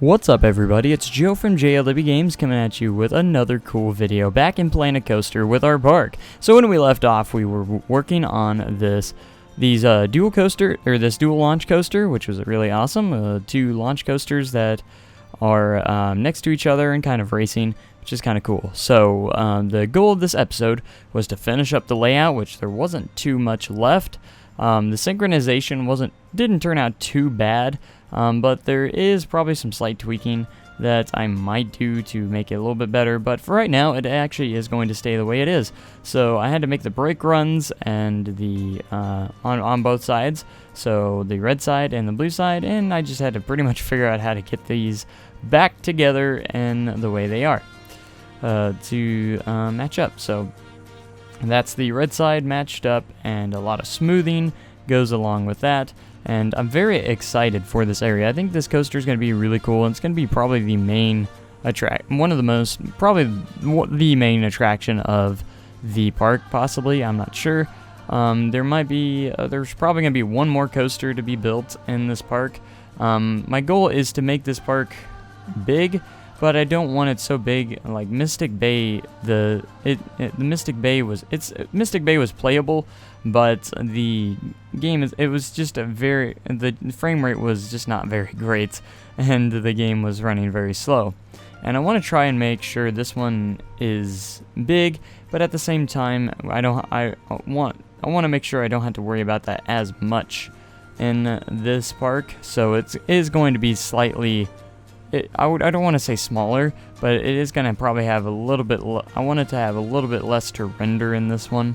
What's up everybody, it's Joe from JLW Games coming at you with another cool video back in Planet Coaster with our park. So when we left off, we were working on this dual launch coaster, which was really awesome. Two launch coasters that are next to each other and kind of racing, which is kind of cool. So the goal of this episode was to finish up the layout, which there wasn't too much left. The synchronization didn't turn out too bad. But there is probably some slight tweaking that I might do to make it a little bit better, but for right now it actually is going to stay the way it is. So I had to make the brake runs and the on both sides, so the red side and the blue side, and I just had to pretty much figure out how to get these back together in the way they are to match up. So that's the red side matched up, and a lot of smoothing goes along with that. And I'm very excited for this area. I think this coaster is going to be really cool, and it's going to be probably the main the main attraction of the park, possibly. I'm not sure. There's probably going to be one more coaster to be built in this park. My goal is to make this park big, but I don't want it so big like Mystic Bay. Mystic Bay was playable, but the game the frame rate was just not very great, and the game was running very slow. And I want to try and make sure this one is big, but at the same time, I want to make sure I don't have to worry about that as much in this park. So it is going to be slightly. I don't want to say smaller, but it is going to probably have a little bit. I want it to have a little bit less to render in this one.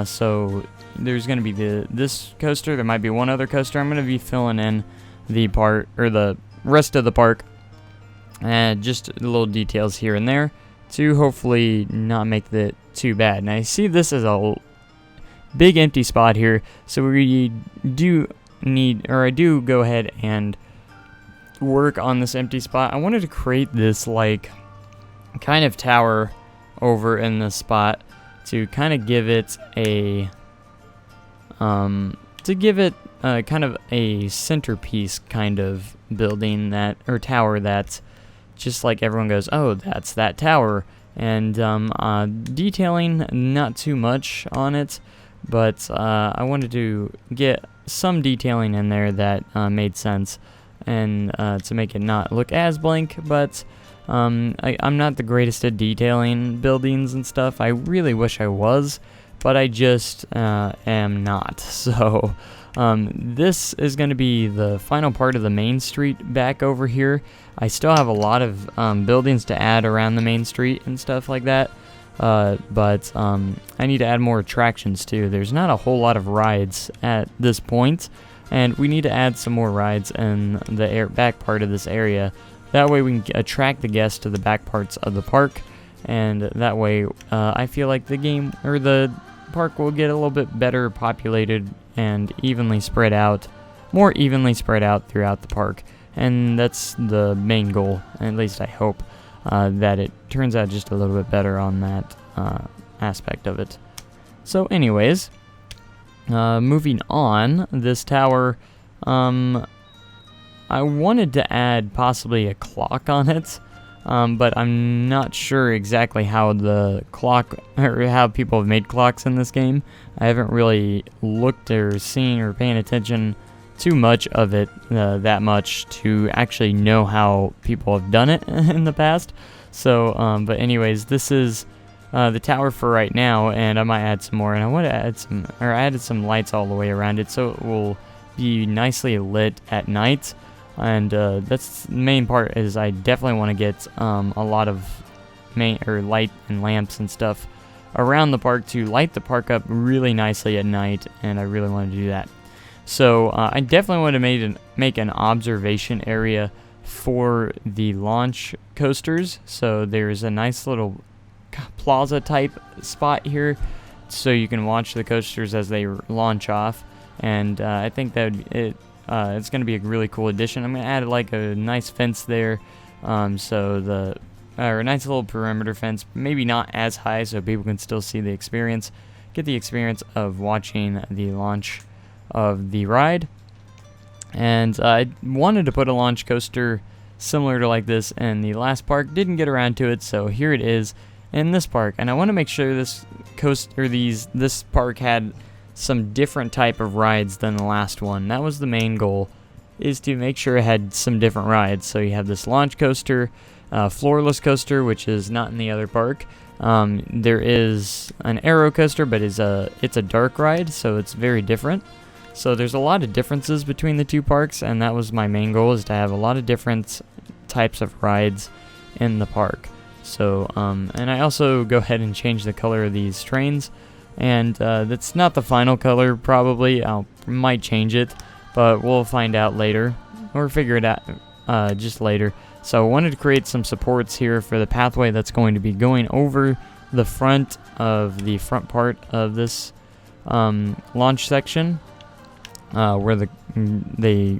So there's going to be this coaster. There might be one other coaster. I'm going to be filling in the rest of the park, and just little details here and there to hopefully not make it too bad. And I see this as a big empty spot here, so I do go ahead and work on this empty spot. I wanted to create this like kind of tower over in this spot to kind of give it a kind of a centerpiece kind of building or tower that's just like everyone goes, oh, that's that tower. And detailing not too much on it, but I wanted to get some detailing in there that made sense, and to make it not look as blank. But I'm not the greatest at detailing buildings and stuff. I really wish I was, but I just am not. So this is going to be the final part of the main street back over here. I still have a lot of buildings to add around the main street and stuff like that, but I need to add more attractions too. There's not a whole lot of rides at this point, and we need to add some more rides in the back part of this area. That way we can attract the guests to the back parts of the park, and that way I feel like the park will get a little bit better populated and more evenly spread out throughout the park. And that's the main goal, at least I hope, that it turns out just a little bit better on that aspect of it. So anyways, moving on, this tower, I wanted to add possibly a clock on it, but I'm not sure exactly how the clock, or how people have made clocks in this game. I haven't really looked or seen or paying attention too much of it that much to actually know how people have done it in the past. So, but anyways, this is the tower for right now, and I might add some more. And I want to I added some lights all the way around it, so it will be nicely lit at night. And that's the main part, is I definitely want to get a lot of light and lamps and stuff around the park to light the park up really nicely at night, and I really want to do that. So I definitely want to make an observation area for the launch coasters. So there's a nice little plaza type spot here, so you can watch the coasters as they launch off. And I think that it's going to be a really cool addition. I'm going to add like a nice fence there, or a nice little perimeter fence, maybe not as high so people can still see the experience, get the experience of watching the launch of the ride. And I wanted to put a launch coaster similar to like this in the last park. Didn't get around to it, so here it is in this park. And I want to make sure this this park had some different type of rides than the last one. That was the main goal, is to make sure it had some different rides. So you have this launch coaster, floorless coaster, which is not in the other park. There is an aero coaster, but it's a dark ride, so it's very different. So there's a lot of differences between the two parks, and that was my main goal, is to have a lot of different types of rides in the park. So, and I also go ahead and change the color of these trains, and that's not the final color probably. I might change it, but we'll find out later, or figure it out just later. So I wanted to create some supports here for the pathway that's going to be going over the front of the front part of this launch section, where they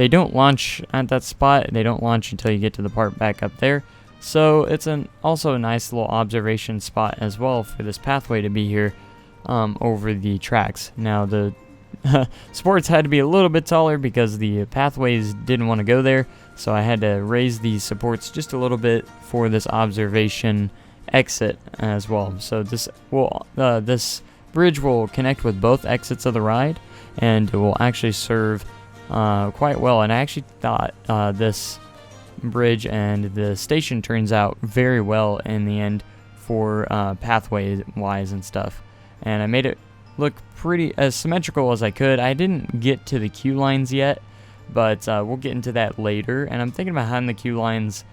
don't launch at that spot. They don't launch until you get to the part back up there. So it's also a nice little observation spot as well for this pathway to be here over the tracks. Now the supports had to be a little bit taller because the pathways didn't want to go there, so I had to raise these supports just a little bit for this observation exit as well. So this bridge will connect with both exits of the ride, and it will actually serve quite well. And I actually thought this bridge and the station turns out very well in the end for pathway wise and stuff, and I made it look pretty as symmetrical as I could. I didn't get to the queue lines yet, but we'll get into that later. And I'm thinking about having the queue lines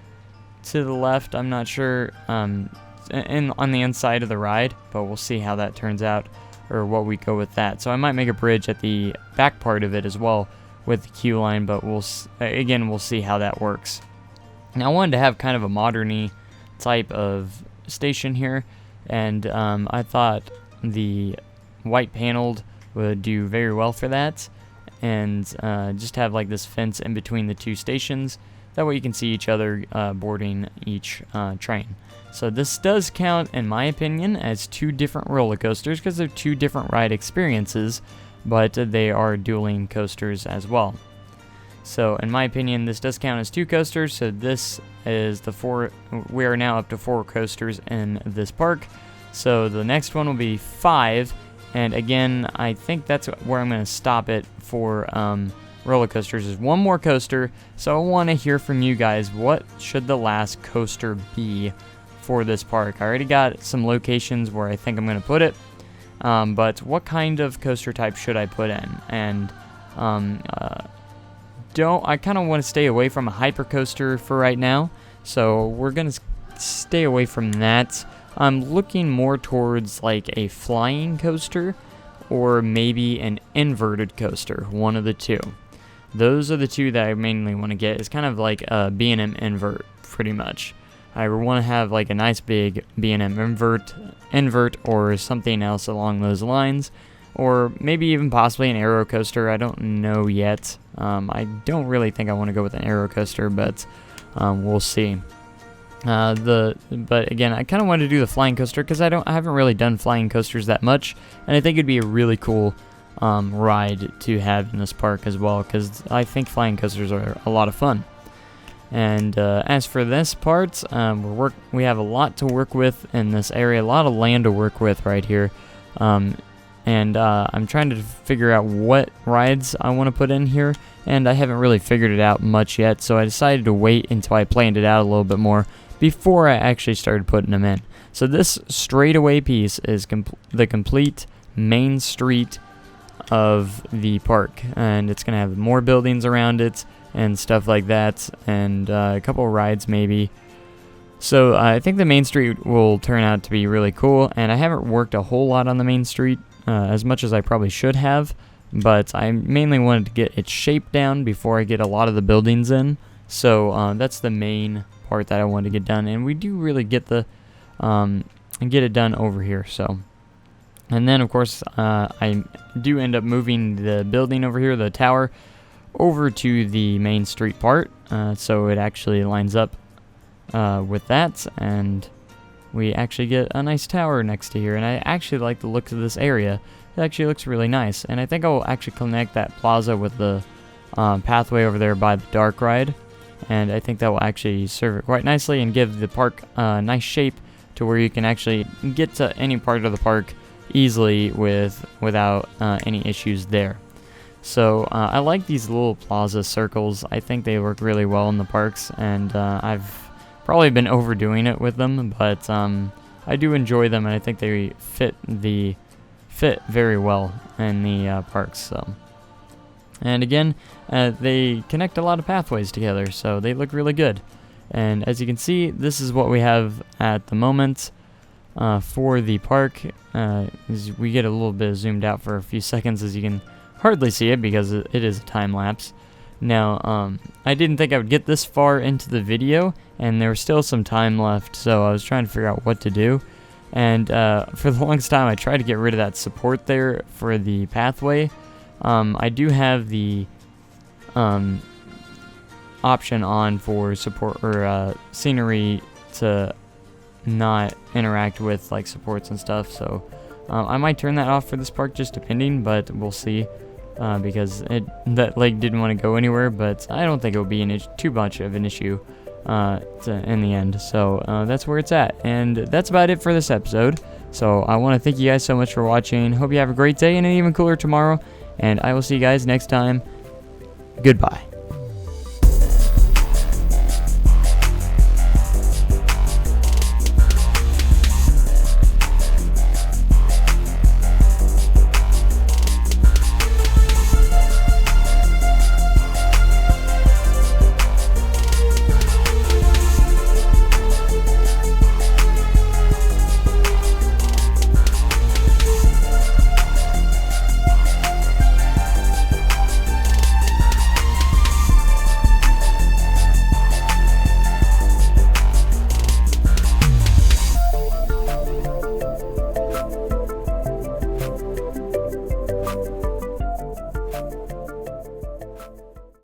to the left. I'm not sure on the inside of the ride, but we'll see how that turns out, or what we go with that. So I might make a bridge at the back part of it as well with the queue line, but we'll see how that works. Now I wanted to have kind of a modern-y type of station here, and I thought the white paneled would do very well for that, and just have like this fence in between the two stations. That way you can see each other boarding each train. So this does count, in my opinion, as two different roller coasters because they're two different ride experiences, but they are dueling coasters as well. So in my opinion, this does count as two coasters. So this is we are now up to 4 coasters in this park. So the next one will be 5. And again, I think that's where I'm going to stop it for roller coasters, is one more coaster. So I want to hear from you guys. What should the last coaster be for this park? I already got some locations where I think I'm going to put it. But what kind of coaster type should I put in? And I kind of want to stay away from a hyper coaster for right now. So we're going to stay away from that. I'm looking more towards like a flying coaster, or maybe an inverted coaster, one of the two. Those are the two that I mainly want to get. It's kind of like a B&M invert, pretty much. I want to have like a nice big B&M invert or something else along those lines, or maybe even possibly an aero coaster. I don't know yet. I don't really think I want to go with an aero coaster, but we'll see. But again, I kind of want to do the flying coaster because I haven't really done flying coasters that much, and I think it'd be a really cool ride to have in this park as well, because I think flying coasters are a lot of fun. And as for this part, we have a lot to work with in this area, a lot of land to work with right here. And I'm trying to figure out what rides I want to put in here, and I haven't really figured it out much yet, so I decided to wait until I planned it out a little bit more before I actually started putting them in. So this straightaway piece is the complete main street of the park, and it's going to have more buildings around it and stuff like that, and a couple of rides maybe. So I think the main street will turn out to be really cool, and I haven't worked a whole lot on the main street as much as I probably should have, but I mainly wanted to get its shape down before I get a lot of the buildings in. So that's the main part that I wanted to get done, and we do really get it done over here. So, and then of course I do end up moving the building over here, the tower, over to the main street part, so it actually lines up with that, and we actually get a nice tower next to here. And I actually like the look of this area. It actually looks really nice, and I think I'll actually connect that plaza with the pathway over there by the dark ride, and I think that will actually serve it quite nicely and give the park a nice shape to where you can actually get to any part of the park easily without any issues there. So I like these little plaza circles. I think they work really well in the parks, and I've probably been overdoing it with them, but I do enjoy them, and I think they fit very well in the parks. So, and again, they connect a lot of pathways together, so they look really good. And as you can see, this is what we have at the moment for the park. As we get a little bit zoomed out for a few seconds, as you can hardly see it because it is a time lapse. Now, I didn't think I would get this far into the video, and there was still some time left, so I was trying to figure out what to do. And for the longest time, I tried to get rid of that support there for the pathway. I do have the option on for support or scenery to not interact with like supports and stuff, so I might turn that off for this park, just depending, but we'll see. Because that leg didn't want to go anywhere, but I don't think it will be too much of an issue in the end. So that's where it's at, and that's about it for this episode. So I want to thank you guys so much for watching. Hope you have a great day and an even cooler tomorrow, and I will see you guys next time. Goodbye.